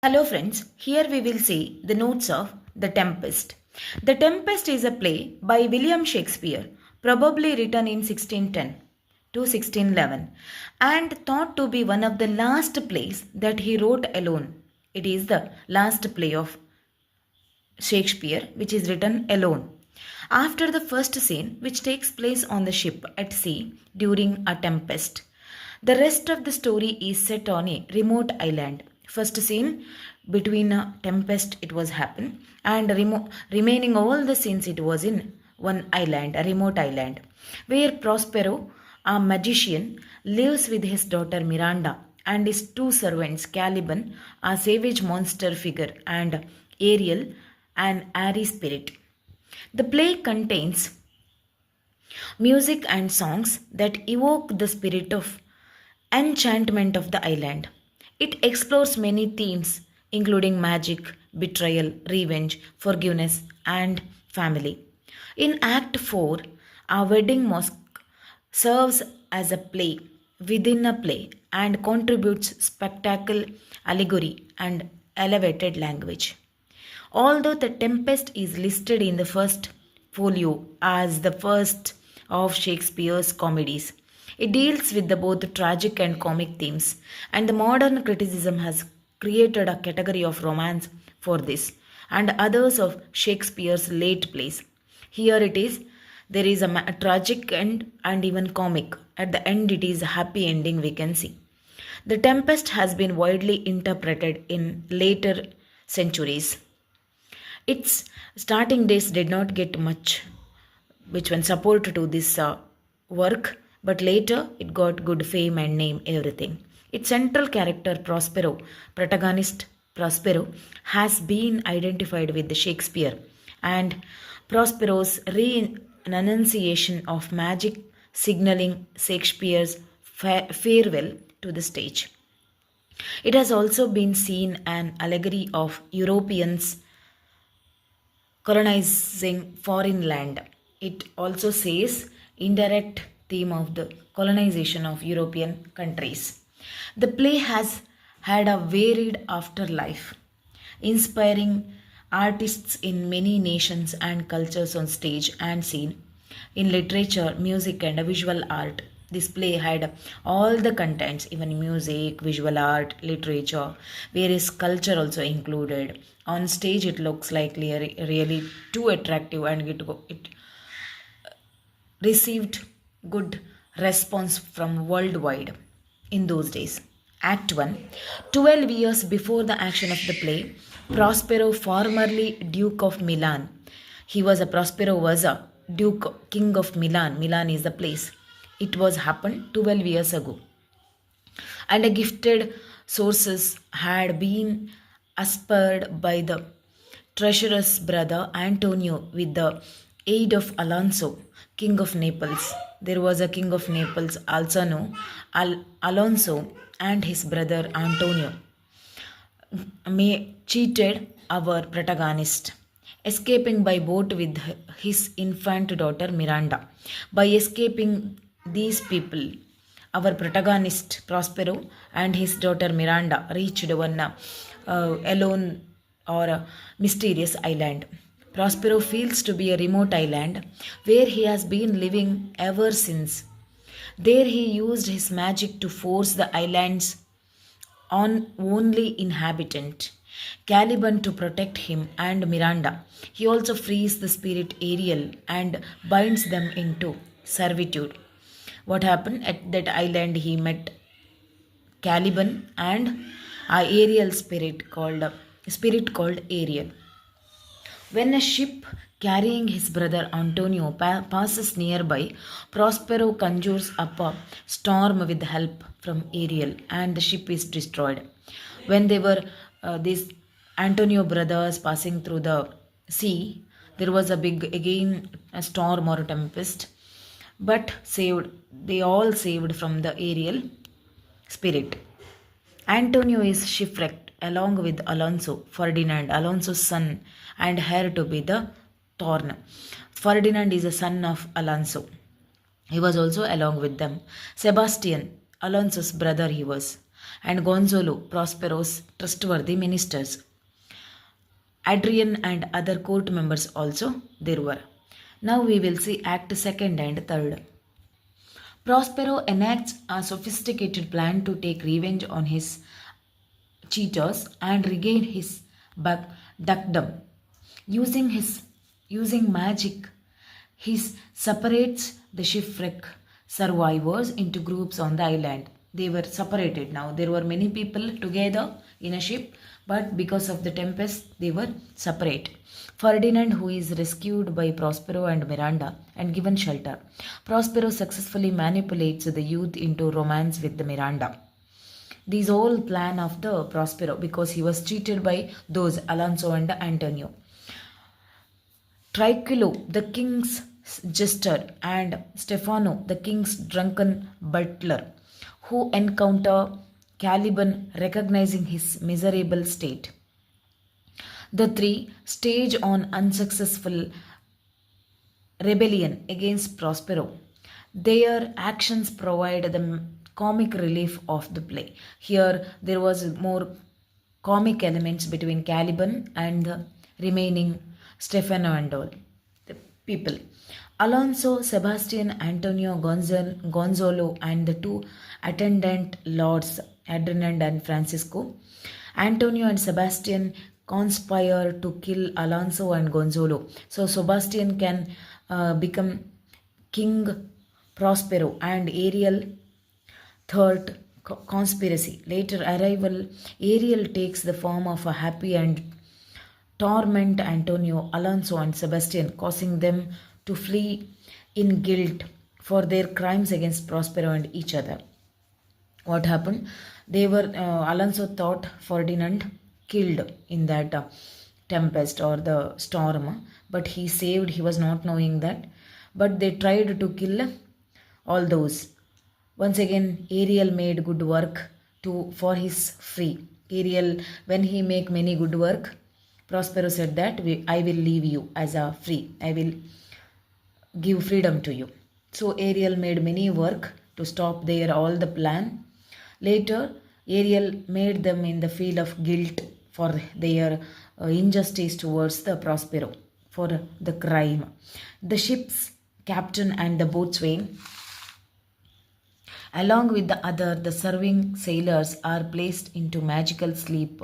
Hello, friends. Here we will see the notes of The Tempest. The Tempest is a play by William Shakespeare, probably written in 1610 to 1611, and thought to be one of the last plays that he wrote alone. It is the last play of Shakespeare which is written alone. After the first scene, which takes place on the ship at sea during a tempest, the rest of the story is set on a remote island. First scene between a tempest it was happen, and remaining all the scenes it was in one island, a remote island, where Prospero, a magician, lives with his daughter Miranda and his two servants Caliban, a savage monster figure, and Ariel, an airy spirit. The play contains music and songs that evoke the spirit of enchantment of the island. It explores many themes, including magic, betrayal, revenge, forgiveness, and family. In Act 4, a wedding mosque serves as a play within a play and contributes spectacle, allegory, and elevated language. Although The Tempest is listed in the first folio as the first of Shakespeare's comedies, it deals with both tragic and comic themes, and the modern criticism has created a category of romance for this and others of Shakespeare's late plays. Here it is, there is a tragic end and even comic. At the end, it is a happy ending, we can see. The Tempest has been widely interpreted in later centuries. Its starting days did not get much which one support to this work, but later it got good fame and name, everything. Its central character Prospero, protagonist Prospero, has been identified with the Shakespeare, and Prospero's renunciation of magic signaling Shakespeare's farewell to the stage. It has also been seen an allegory of Europeans colonizing foreign land. It also says indirect theme of the colonization of European countries. The play has had a varied afterlife, inspiring artists in many nations and cultures on stage and scene. In literature, music, and visual art, this play had all the contents, even music, visual art, literature, various culture also included. On stage, it looks like really too attractive, and it received good response from worldwide in those days. Act 1. 12 years before the action of the play, Prospero, formerly Duke of Milan, Prospero was a Duke King of Milan. Milan is the place. It was happened 12 years ago. And a gifted sources had been aspired by the treacherous brother Antonio with the aid of Alonso, king of Naples. There was a king of Naples, also known Alonso, and his brother Antonio may cheated our protagonist, escaping by boat with his infant daughter Miranda. By escaping these people, our protagonist Prospero and his daughter Miranda reached one alone or a mysterious island. Prospero feels to be a remote island where he has been living ever since. There he used his magic to force the island's on only inhabitant, Caliban, to protect him and Miranda. He also frees the spirit Ariel and binds them into servitude. What happened at that island? He met Caliban and a Ariel spirit called Ariel. When a ship carrying his brother Antonio passes nearby, Prospero conjures up a storm with help from Ariel, and the ship is destroyed. When they were these Antonio brothers passing through the sea, there was a big again a storm or a tempest, but they all saved from the Ariel spirit. Antonio is shipwrecked along with Alonso, Ferdinand, Alonso's son and heir to be the Thorn. Ferdinand is a son of Alonso. He was also along with them. Sebastian, Alonso's brother, he was. and Gonzalo, Prospero's trustworthy ministers. Adrian and other court members also there were. Now we will see Act 2nd and 3rd. Prospero enacts a sophisticated plan to take revenge on his cheaters and regain his dukedom. Using magic, he separates the shipwreck survivors into groups on the island. They were separated now. There were many people together in a ship, but because of the tempest, they were separate. Ferdinand, who is rescued by Prospero and Miranda and given shelter. Prospero successfully manipulates the youth into romance with the Miranda. These all plan of the Prospero because he was cheated by those Alonso and Antonio. Triculo, the king's jester, and Stefano, the king's drunken butler, who encounter Caliban recognizing his miserable state. The three stage on unsuccessful rebellion against Prospero. Their actions provide the comic relief of the play. Here there was more comic elements between Caliban and the remaining Stefano and all the people. Alonso, Sebastian, Antonio, Gonzalo, and the two attendant lords, Adrian and Francisco. Antonio and Sebastian conspire to kill Alonso and Gonzalo. So Sebastian can become King Prospero and Ariel third conspiracy. Later arrival, Ariel takes the form of a happy and torment Antonio, Alonso, and Sebastian, causing them to flee in guilt for their crimes against Prospero and each other. What happened? They were Alonso thought Ferdinand killed in that tempest or the storm, but he saved. He was not knowing that, but they tried to kill all those. Once again, Ariel made good work for his free. Ariel, when he make many good work, Prospero said that I will leave you as a free. I will give freedom to you. So Ariel made many work to stop their all the plan. Later, Ariel made them in the feel of guilt for their injustice towards the Prospero for the crime. The ship's captain and the boatswain, along with the serving sailors, are placed into magical sleep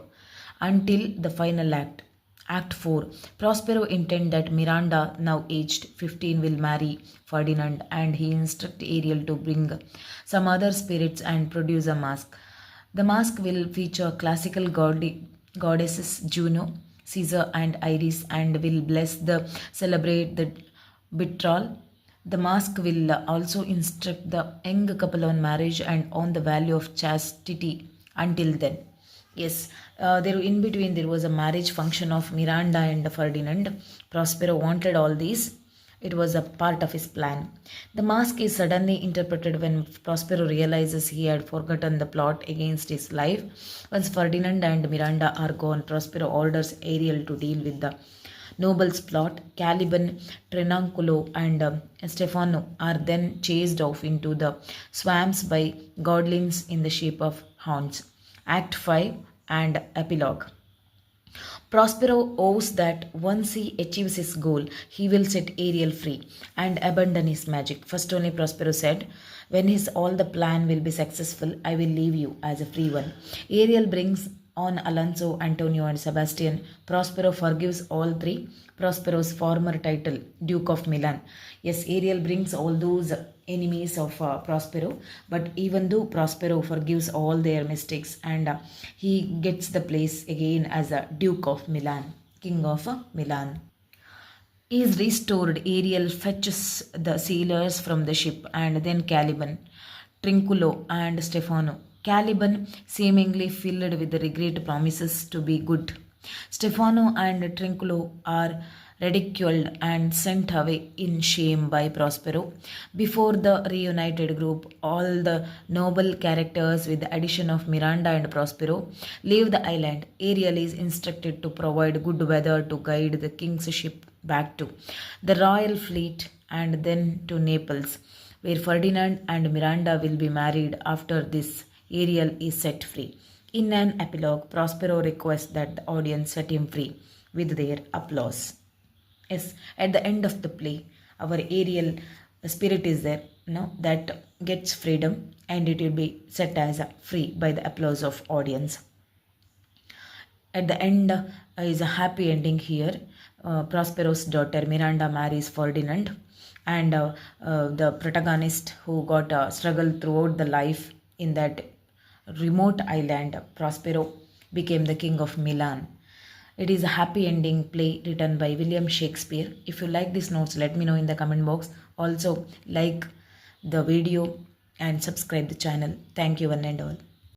until the final act. Act 4. Prospero intends that Miranda, now aged 15, will marry Ferdinand, and he instructs Ariel to bring some other spirits and produce a mask. The mask will feature classical goddesses Juno, Caesar, and Iris, and will celebrate the betrothal. The mask will also instruct the young couple on marriage and on the value of chastity until then. Yes, there in between there was a marriage function of Miranda and Ferdinand. Prospero wanted all these. It was a part of his plan. The mask is suddenly interpreted when Prospero realizes he had forgotten the plot against his life. Once Ferdinand and Miranda are gone, Prospero orders Ariel to deal with the noble's plot. Caliban, Trinanculo, and Stefano are then chased off into the swamps by goblins in the shape of hounds. Act 5 and Epilogue. Prospero owes that once he achieves his goal, he will set Ariel free and abandon his magic. First only Prospero said, when all the plan will be successful, I will leave you as a free one. Ariel brings on Alonso, Antonio, and Sebastian. Prospero forgives all three. Prospero's former title, Duke of Milan. Yes, Ariel brings all those enemies of Prospero, but even though Prospero forgives all their mistakes and he gets the place again as a Duke of Milan, King of Milan. Is restored. Ariel fetches the sailors from the ship and then Caliban, Trinculo, and Stefano. Caliban, seemingly filled with regret, promises to be good. Stefano and Trinculo are ridiculed and sent away in shame by Prospero. Before the reunited group, all the noble characters, with the addition of Miranda and Prospero, leave the island. Ariel is instructed to provide good weather to guide the king's ship back to the royal fleet and then to Naples, where Ferdinand and Miranda will be married after this Ariel is set free. In an epilogue, Prospero requests that the audience set him free with their applause. Yes, at the end of the play, our Ariel spirit is there, that gets freedom and it will be set as free by the applause of audience. At the end is a happy ending here. Prospero's daughter Miranda marries Ferdinand, and the protagonist who got struggled throughout the life in that remote island, Prospero, became the king of Milan. It is a happy ending play written by William Shakespeare. If you like these notes, let me know in the comment box. Also, like the video and subscribe the channel. Thank you, one and all.